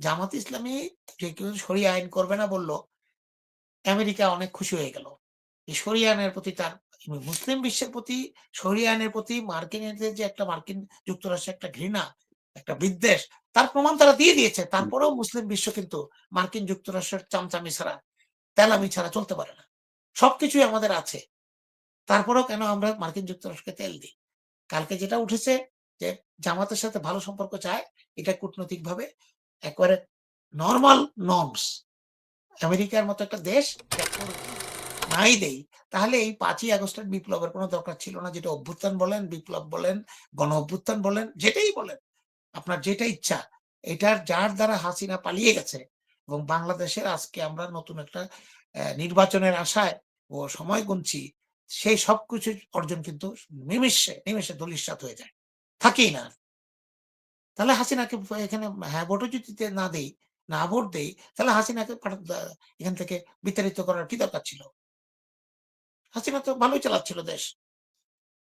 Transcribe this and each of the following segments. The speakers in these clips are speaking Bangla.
জামাত ইসলামী যে কেউ শরিয়া আইন করবে না বলল, আমেরিকা অনেক খুশি হয়ে গেল। এই শরিয়া আইনের প্রতি তার মুসলিম বিশ্বের প্রতি শরিয়া আইনের প্রতি মার্কিনীদের যে একটা মার্কিন যুক্তরাষ্ট্রের একটা ঘৃণা, একটা বিদ্বেষ, তার প্রমাণ তারা দিয়ে দিয়েছে। তারপরেও মুসলিম বিশ্ব কিন্তু মার্কিন যুক্তরাষ্ট্রের চামচামি ছাড়া, তেলামি ছাড়া চলতে পারে না। সবকিছুই আমাদের আছে। তারপরেও কেন আমরা মার্কিন যুক্তরাষ্ট্রকে তেল দিই? কালকে যেটা উঠেছে যে জামাতের সাথে ভালো সম্পর্ক চায়, এটা কূটনৈতিকভাবে একেবারে নরমাল নরমস। আমেরিকার মতো একটা দেশ এটা নাই দেই, তাহলে এই ৫ই আগস্টের বিপ্লবের কোন দরকার ছিল না। যেটা অভ্যুত্থান বলেন, বিপ্লব বলেন, গণ অভ্যুত্থান বলেন, যেটাই বলেন, আপনার যেটা ইচ্ছা, এটার যার দ্বারা হাসিনা পালিয়ে গেছে এবং বাংলাদেশের আজকে আমরা নতুন একটা নির্বাচনের আশায় ও সময় গুনছি, সেই সবকিছু অর্জন কিন্তু নিমেষে ধূলিসাৎ হয়ে যায়। থাকেই না। তাহলে হাসিনাকে এখানে হ্যাঁ, ভোটও যদি না দেই, না ভোট দেই, তাহলে হাসিনাকে এখান থেকে বিতাড়িত করার কি দরকার ছিল? হাসিনা তো ভালোই চালাচ্ছিল দেশ।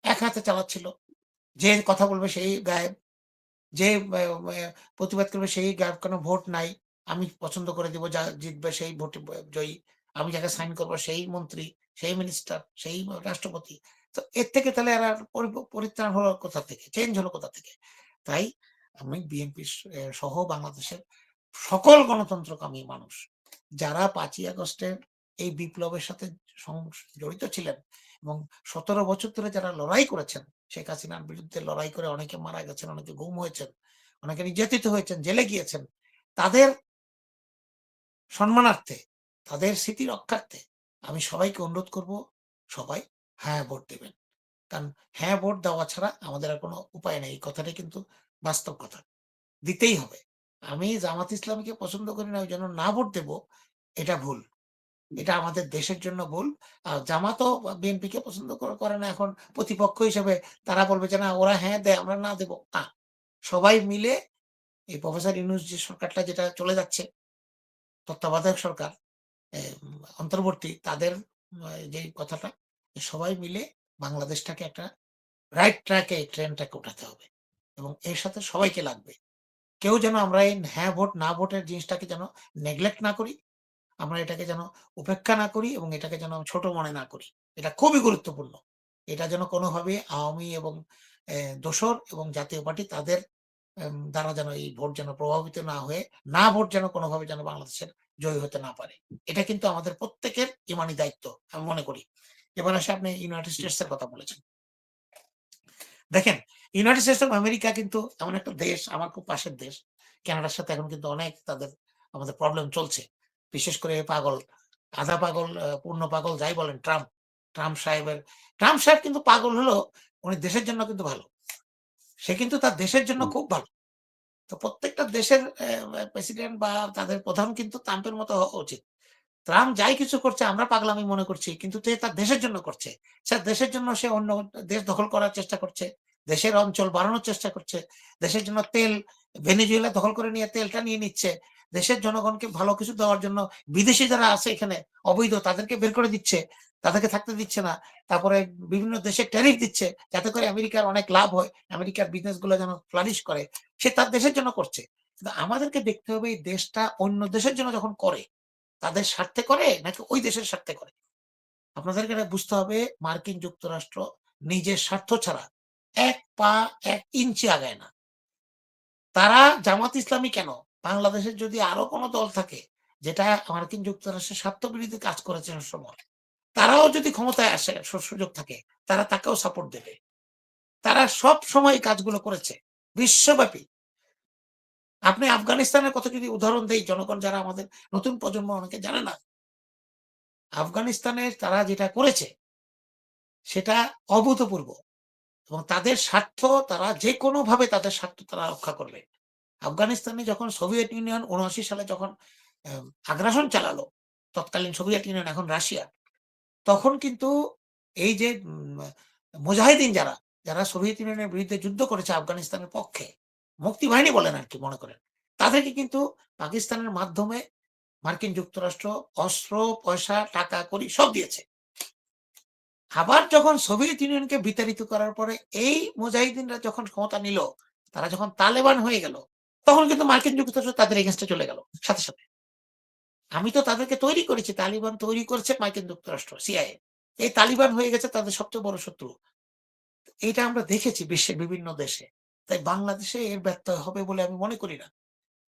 এক হাতে চালাচ্ছিল। যে কথা বলবে সেই গায়েব। যে প্রতিবাদ করবে সেই গায়েব। কেন ভোট নাই। আমি পছন্দ করে দিব যা জিতবে সেই ভোটে জয়ী। আমি যাকে সাইন করব সেই মন্ত্রী, সেই মিনিস্টার, সেই রাষ্ট্রপতি। তো এর থেকে তাহলে এরা পরিত্রাণ হলো কোথা থেকে? চেঞ্জ হলো কোথা থেকে? তাই আমি বিএনপি সহ বাংলাদেশের সকল গণতন্ত্রকামী মানুষ যারা ৫ই আগস্টের এই বিপ্লবের সাথে জড়িত ছিলেন এবং ১৭ বছর ধরে যারা লড়াই করেছেন, শেখ হাসিনার বিরুদ্ধে লড়াই করে অনেকে মারা গেছেন, অনেকে গুম হয়েছেন, অনেকে নির্যাতিত হয়েছেন, জেলে গিয়েছেন। তাদের সম্মানার্থে, তাদের স্মৃতি রক্ষার্থে আমি সবাইকে অনুরোধ করব, সবাই হ্যাঁ ভোট দেবেন। কারণ হ্যাঁ ভোট দেওয়া ছাড়া আমাদের আর কোন উপায় নেই। এই কথাটাই কিন্তু বাস্তব কথা। দিতেই হবে। আমি জামাত ইসলামীকে পছন্দ করি না ওইজন্য না ভোট দেব, এটা ভুল। এটা আমাদের দেশের জন্য ভুল। আর জামাতও বিএনপিকে পছন্দ করে না এখন প্রতিপক্ষ হিসেবে তারা বলবে যে, "না ওরা হ্যাঁ দেয়, আমরা না দেব।" না। সবাই মিলে এই প্রফেসর ইউনূস যে সরকারটা যেটা চলে যাচ্ছে, তত্ত্বাবধায়ক সরকার, অন্তর্বর্তী তাদের যেই কথাটা, সবাই মিলে বাংলাদেশটাকে একটা রাইট ট্র্যাক এ এই ট্রেনটাকে উঠাতে হবে। এবং এর সাথে সবাইকে লাগবে। কেউ যেন আমরা এই হ্যাঁ ভোট, না ভোটের জিনিসটাকে যেন নেগলেক্ট না করি। আমরা এটাকে যেন উপেক্ষা না করি এবং এটাকে যেন ছোট মনে না করি। এটা খুবই গুরুত্বপূর্ণ। এটা যেন কোনোভাবে আওয়ামী এবং দোসর এবং জাতীয় পার্টি তাদের দ্বারা যেন এই ভোট যেন প্রভাবিত না হয়ে, না ভোট যেন কোনোভাবে যেন বাংলাদেশের জয়ী হতে না পারে। এটা কিন্তু আমাদের প্রত্যেকের ইমানি দায়িত্ব আমি মনে করি। এবার আসি আপনি ইউনাইটেড স্টেটস এর কথা বলেছেন। দেখেন, ইউনাইটেড স্টেটস অফ আমেরিকা কিন্তু এমন একটা দেশ, আমার খুব পাশের দেশ। কানাডার সাথে এখন কিন্তু অনেক তাদের আমাদের প্রবলেম চলছে। বিশেষ করে পাগল, আধা পাগল, পূর্ণ পাগল যাই বলেন ট্রাম্প সাহেব কিন্তু পাগল হলেও উনি দেশের জন্য কিন্তু ভালো। সে কিন্তু তার দেশের জন্য হুম, খুব ভালো। তো প্রত্যেকটা দেশের প্রেসিডেন্ট বা তাদের প্রধান কিন্তু ট্রাম্পের মতো হওয়া উচিত। ট্রাম্প যাই কিছু করছে আমরা পাগলামি মনে করছি। কিন্তু সে তার দেশের জন্য করছে। সে দেশের জন্য সে অন্য দেশ দখল করার চেষ্টা করছে। দেশের অঞ্চল বাড়ানোর চেষ্টা করছে। দেশের জন্য তেল ভেনেজুয়েলা দখল করে নিয়ে তেলটা নিয়ে নিচ্ছে। দেশের জনগণকে ভালো কিছু দেওয়ার জন্য বিদেশী যারা আছে এখানে অবৈধ তাদেরকে বের করে দিচ্ছে। তাদেরকে থাকতে দিচ্ছে না। তারপরে বিভিন্ন দেশে ট্যারিফ দিচ্ছে যাতে করে আমেরিকার অনেক লাভ হয়। আমেরিকার বিজনেস গুলো যেন ফ্লারিশ করে। সে তার দেশের জন্য করছে। কিন্তু আমাদেরকে দেখতে হবে এই দেশটা অন্য দেশের জন্য যখন করে তাদের স্বার্থে করে নাকি ওই দেশের স্বার্থে করে? আপনাদেরকে এটা বুঝতে হবে মার্কিন যুক্তরাষ্ট্র নিজের স্বার্থ ছাড়া ১ পা ১ ইঞ্চি আগায় না। তারা জামাত ইসলামী কেন? বাংলাদেশের যদি আরো কোন দল থাকে যেটা মার্কিন যুক্তরাষ্ট্রের স্বার্থবিরোধী কাজ করেছে সবসময়, তারাও যদি ক্ষমতায় আসে সুযোগ থাকে, তারা তাকেও সাপোর্ট দেবে। তারা সবসময় এই কাজগুলো করেছে বিশ্বব্যাপী। আপনি আফগানিস্তানের কথা যদি উদাহরণ দেই, জনগণ যারা আমাদের নতুন প্রজন্ম অনেকে জানে না। আফগানিস্তানে তারা যেটা করেছে সেটা অভূতপূর্ব এবং তাদের স্বার্থ তারা যেকোনোভাবে তাদের স্বার্থ তারা রক্ষা করবে। আফগানিস্তানে যখন সোভিয়েত ইউনিয়ন ৭৯ সালে যখন আগ্রাসন চালালো, তৎকালীন সোভিয়েত ইউনিয়ন এখন রাশিয়া, তখন কিন্তু এই যে মুজাহিদিন যারা সোভিয়েত ইউনিয়নের বিরুদ্ধে যুদ্ধ করেছে আফগানিস্তানের পক্ষে, মুক্তিবাহিনী বলেন আরকি মনে করেন। তাদেরকে কিন্তু পাকিস্তানের মাধ্যমে মার্কিন যুক্তরাষ্ট্র অস্ত্র, পয়সা, টাকা, কড়ি সব দিয়েছে। আবার যখন সোভিয়েত ইউনিয়নকে বিতাড়িত করার পরে এই মুজাহিদিনরা যখন ক্ষমতা নিল, তারা যখন তালেবান হয়ে গেল, তখন কিন্তু মার্কিন যুক্তরাষ্ট্র তাদের এগেইনস্টে চলে গেল সাথে, সাথে। আমি তো তাদেরকে তৈরি করেছি। তালিবান তৈরি করেছে মার্কিন যুক্তরাষ্ট্র, সিআইএ। এই তালিবান হয়ে গেছে তাদের সবচেয়ে বড় শত্রু। এটা আমরা দেখেছি বিশ্বের বিভিন্ন দেশে। তাই বাংলাদেশে এর ব্যত্যয় হবে বলে আমি মনে করি না।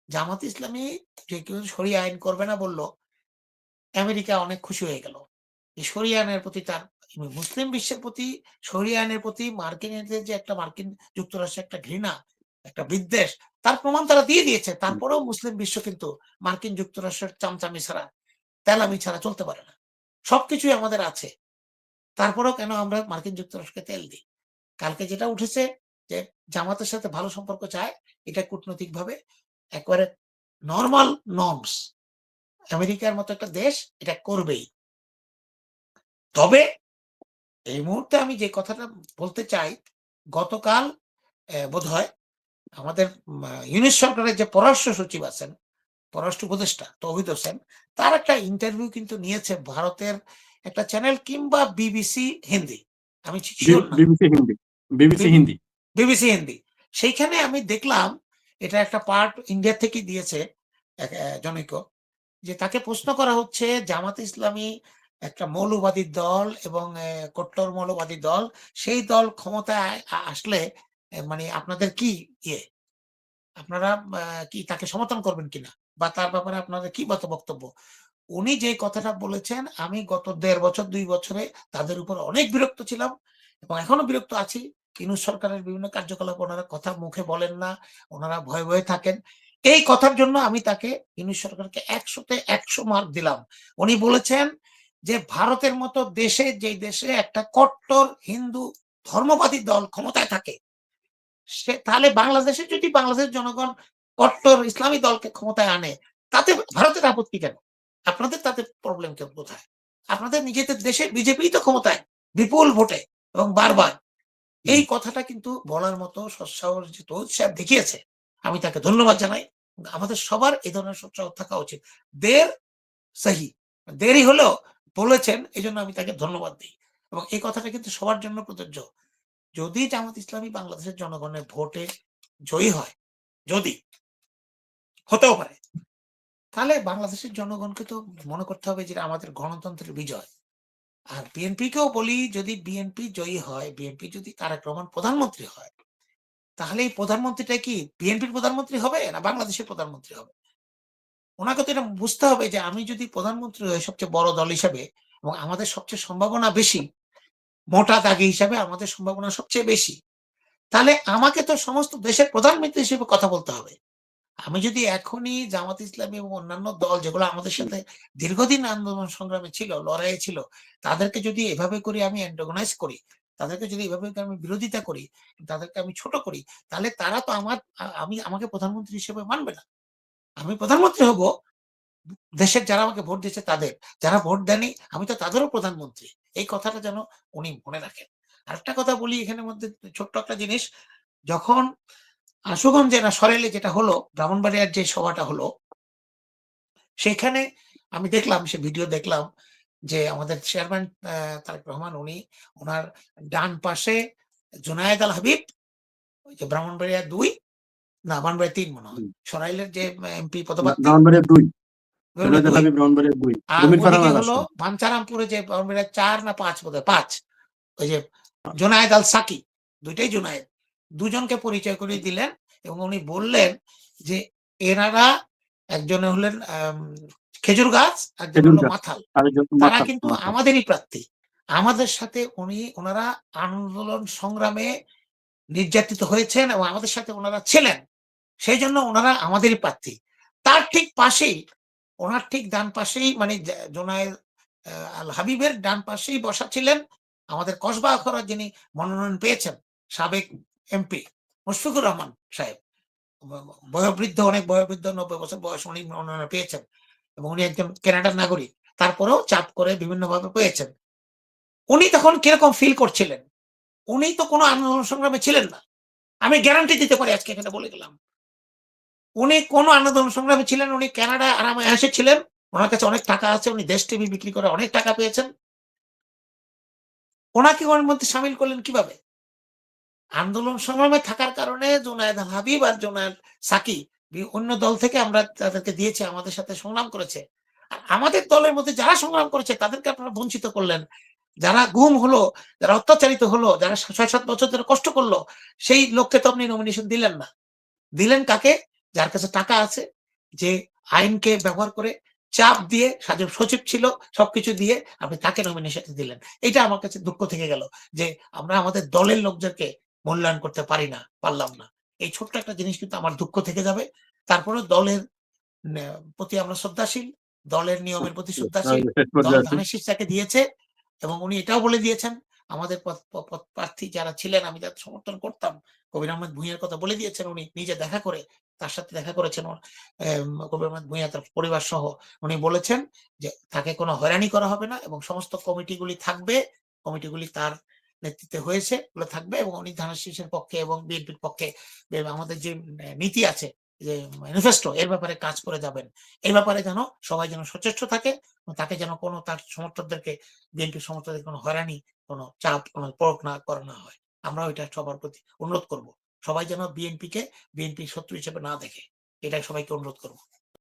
জামাত ইসলামী যে কেউ শরিয়া আইন করবে না বলল, আমেরিকা অনেক খুশি হয়ে গেল। এই শরিয়া আইনের প্রতি তার মুসলিম বিশ্বের প্রতি শরিয়া আইনের প্রতি মার্কিনীদের যে একটা মার্কিন যুক্তরাষ্ট্রের একটা ঘৃণা, একটা বিদ্বেষ, তার প্রমাণ তারা দিয়ে দিয়েছে। তারপরেও মুসলিম বিশ্ব কিন্তু মার্কিন যুক্তরাষ্ট্রের চামচামি ছাড়া, তেলামি ছাড়া চলতে পারে না। সবকিছুই আমাদের আছে। তারপরেও কেন আমরা মার্কিন যুক্তরাষ্ট্রকে তেল দিই? কালকে যেটা উঠেছে যে জামাতের সাথে ভালো সম্পর্ক চায়, এটা কূটনৈতিকভাবে একেবারে নরমাল নরমস। আমেরিকার মতো একটা দেশ এটা করবেই। তবে এই মুহূর্তে আমি যে কথাটা বলতে চাই, গতকাল বোধহয় আমাদের ইউনিট সরকারের যে পররাষ্ট্র সচিব আছেন, পররাষ্ট্র উপদেষ্টা তৌহিদ হোসেন, তার একটা ইন্টারভিউ কিন্তু নিয়েছে ভারতের একটা চ্যানেল কিংবা বিবিসি হিন্দি। আমি ঠিক সিওর না। বিবিসি হিন্দি। বিবিসি হিন্দি। সেইখানে আমি দেখলাম এটা একটা পার্ট ইন্ডিয়া থেকে দিয়েছে জনৈক, যে তাকে প্রশ্ন করা হচ্ছে জামাত ইসলামী একটা মৌলবাদী দল এবং কট্টর মৌলবাদী দল। সেই দল ক্ষমতায় আসলে মানে আপনাদের কি ইয়ে? আপনারা কি তাকে সমর্থন করবেন কিনা? বা তার ব্যাপারে আপনাদের কি বক্তব্য? উনি যে কথাটা বলেছেন, আমি গত ১.৫ বছর ২ বছরে তাদের উপর অনেক বিরক্ত ছিলাম এবং এখনো বিরক্ত আছি। ইউনূস সরকারের বিভিন্ন কার্যকলাপ ওনারা কথা মুখে বলেন না। ওনারা ভয়ে, ভয়ে থাকেন। এই কথার জন্য আমি তাকে ইউনূস সরকারকে ১০০ তে ১০০ মার্ক দিলাম। উনি বলেছেন যে, "ভারতের মতো দেশে যেই দেশে একটা কট্টর হিন্দু ধর্মবাদী দল ক্ষমতায় থাকে, তাহলে বাংলাদেশে যদি বাংলাদেশের জনগণ কট্টর ইসলামী দলকে ক্ষমতায় আনে, তাতে ভারতের আপত্তি কেন? আপনাদের তাতে প্রবলেম কোথায়? আপনাদের নিজেদের দেশে বিজেপিই তো ক্ষমতায় বিপুল ভোটে এবং বারবার।" এই কথাটা কিন্তু বলার মতো সৎসাহস যে তৌহিদ সাহেব দেখিয়েছে, আমি তাকে ধন্যবাদ জানাই। আমাদের সবার এই ধরনের সৎসাহস থাকা উচিত। দের সহি, দেরি হলেও বলেছেন, এজন্য আমি তাকে ধন্যবাদ দেই। এবং এই কথাটা কিন্তু সবার জন্য প্রযোজ্য। যদি জামাত ইসলামী বাংলাদেশের জনগণের ভোটে জয়ী হয়, যদি হতেও পারে, তাহলে বাংলাদেশের জনগণকে তো মনে করতে হবে যে আমাদের গণতন্ত্রের বিজয়। আর বিএনপিকেও বলি, যদি বিএনপি জয়ী হয়, বিএনপি যদি তারেক রহমান প্রধানমন্ত্রী হয়, তাহলে এই প্রধানমন্ত্রীটা কি বিএনপির প্রধানমন্ত্রী হবে না বাংলাদেশের প্রধানমন্ত্রী হবে? ওনাকে তো এটা বুঝতে হবে যে আমি যদি প্রধানমন্ত্রী হই সবচেয়ে বড় দল হিসাবে এবং আমাদের সবচেয়ে সম্ভাবনা বেশি, মোটা দাগে হিসাবে আমাদের সম্ভাবনা সবচেয়ে বেশি। তাহলে আমাকে তো সমস্ত দেশের প্রধানমন্ত্রী হিসেবে কথা বলতে হবে। আমি যদি এখনই জামাত ইসলামী এবং অন্যান্য দল যেগুলো আমাদের সাথে দীর্ঘদিন আন্দোলন সংগ্রামে ছিল, লড়াইয়ে ছিল, তাদেরকে যদি এভাবে করে আমি অ্যান্টাগনাইজ করি, তাদেরকে যদি এভাবে করে আমি বিরোধিতা করি, তাদেরকে আমি ছোট করি, তাহলে তারা তো আমাকে প্রধানমন্ত্রী হিসেবে মানবে না। আমি প্রধানমন্ত্রী হব দেশের যারা আমাকে ভোট দিয়েছে তাদের। যারা ভোট দেয়নি আমি তো তাদেরও প্রধানমন্ত্রী। এই কথাটা যেন উনি মনে রাখেন। আরেকটা কথা বলি এখানের মধ্যে, ছোট্ট একটা জিনিস। যখন আশুগঞ্জে না সরাইলে যেটা হলো, ব্রাহ্মণবাড়িয়ার যে সভাটা হলো, সেখানে আমি দেখলাম, সে ভিডিও দেখলাম যে আমাদের চেয়ারম্যান তারেক রহমান, উনি উনার ডান পাশে জুনায়েদ আল হাবিব, ওই যে ব্রাহ্মণবাড়িয়া ২ না ব্রাহ্মণবাড়িয়া ৩ মনে হয়। সরাইলের যে এমপি পদপ্রার্থী, ব্রাহ্মণবাড়িয়া ২। ব্রাহ্মণবাড়িয়া ২। ব্রাহ্মণবাড়িয়া ২। আর ওইদিকে হলো বাঞ্ছারামপুরে যে ব্রাহ্মণবাড়িয়া ৪ না ৫ বোধহয় ৫, ওই যে জুনায়েদ আল সাকি, ২ টাই জুনায়েদ। দুজনকে পরিচয় করিয়ে দিলেন এবং উনি বললেন যে এনারা একজনে হলেন খেজুর গাছ, একজন হলো মাথাল। তারা কিন্তু আমাদেরই প্রার্থী। আমাদের সাথে ওনারা আন্দোলন সংগ্রামে নির্যাতিত হয়েছেন এবং আমাদের সাথে ওনারা ছিলেন। সেইজন্য ওনারা আমাদেরই প্রার্থী। তার ঠিক পাশেই, ওনার ঠিক ডান পাশেই মানে জুনায়েদ আল হাবিবের ডান পাশেই বসা ছিলেন আমাদের কসবা আখড়ার যিনি মনোনয়ন পেয়েছেন, সাবেক এমপি মুশফিকুর রহমান সাহেব। বয়োবৃদ্ধ, অনেক বয়োবৃদ্ধ, ৯০ বছর বয়স, উনি মনোনয়ন পেয়েছেন এবং উনি একজন কানাডার নাগরিক। তারপরেও চাপ করে বিভিন্নভাবে পেয়েছেন। উনি তখন কিরকম ফিল করছিলেন? উনি তো কোনো আন্দোলন সংগ্রামে ছিলেন না। আমি গ্যারান্টি দিতে পারি, আজকে এখানে বলে গেলাম। উনি কোনো আন্দোলন সংগ্রামে ছিলেন, উনি কানাডায় আরামে আয়েশে ছিলেন। উনার কাছে অনেক টাকা আছে, উনি দেশ টিভি বিক্রি করে অনেক টাকা পেয়েছেন। ওনাকে ওর মধ্যে শামিল করলেন কিভাবে? আন্দোলন সংগ্রামে থাকার কারণে জুনায়েদ আল হাবিব আর জুনায়েদ সাকি অন্য দল থেকে আমরা তাদেরকে দিয়েছি, আমাদের সাথে সংগ্রাম করেছে। আর আমাদের দলের মধ্যে যারা সংগ্রাম করেছে তাদেরকে আপনারা বঞ্চিত করলেন। যারা গুম হলো, যারা অত্যাচারিত হলো, যারা ৬-৭ বছর ধরে কষ্ট করলো, সেই লোককে তো আপনি নমিনেশন দিলেন না। দিলেন কাকে? যার কাছে টাকা আছে, যে আইনকে ব্যবহার করে চাপ দিয়ে সচিব ছিল, সবকিছু দিয়ে আপনি তাকে নমিনেশন দিলেন। এটা আমার কাছে দুঃখ থেকে গেল যে আমরা আমাদের দলের লোকদেরকে মূল্যায়ন করতে পারলাম না। এই ছোট্ট একটা জিনিস কিন্তু আমার দুঃখ থেকে যাবে। তারপরেও দলের প্রতি আমরা শ্রদ্ধাশীল, দলের নিয়মের প্রতি শ্রদ্ধাশীল। তাহলে শেষ দল পর্যায়ে আছি। ধানের শীষ তাকে দিয়েছে এবং উনি এটাও বলে দিয়েছেন, আমাদের প্রার্থী যারা ছিলেন আমি যাদের সমর্থন করতাম, কবির আহমেদ ভূঁইয়ার কথা বলে দিয়েছেন উনি নিজে দেখা করে, তার সাথে দেখা করেছেন কবির আহমেদ ভূঁইয়া তার পরিবার সহ। উনি বলেছেন যে তাকে কোনো হয়রানি করা হবে না এবং সমস্ত কমিটিগুলি থাকবে, কমিটিগুলি তার নেতৃত্বে হয়েছে, ওগুলো থাকবে এবং উনি ধানের শীষের পক্ষে এবং বিএনপির পক্ষে আমাদের যে নীতি আছে, যে ম্যানিফেস্টো এর ব্যাপারে কাজ করে যাবেন। এই ব্যাপারে যেন সবাই যেন সচেষ্ট থাকে এবং তাকে যেন কোনো তার সমর্থকদেরকে, বিএনপির সমর্থকদের কোনো হয়রানি, কোনো চাপ, কোনো প্রয়োগ না করানো হয়। আমরাও এটা সবার প্রতি অনুরোধ করব। সবাই যেন বিএনপির শত্রু হিসেবে না দেখে। এটাই সবাইকে অনুরোধ করব।